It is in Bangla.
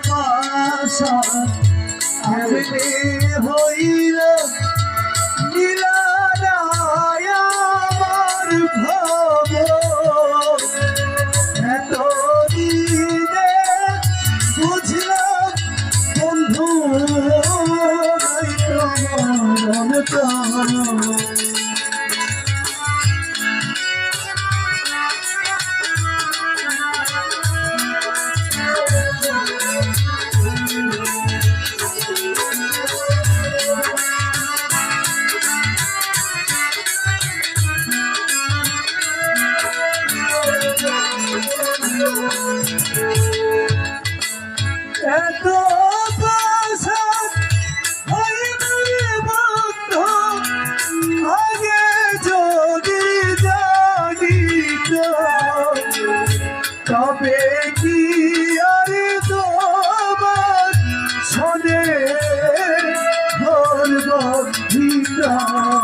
পাশা কেমনে হইল নীলারায় আমার ভব এত দিনে বুঝলাম বন্ধু এত পাশান হইবে বন্ধ আগে যদি জানিত তবে কি আর তোমার শোনে ধরব ভিতর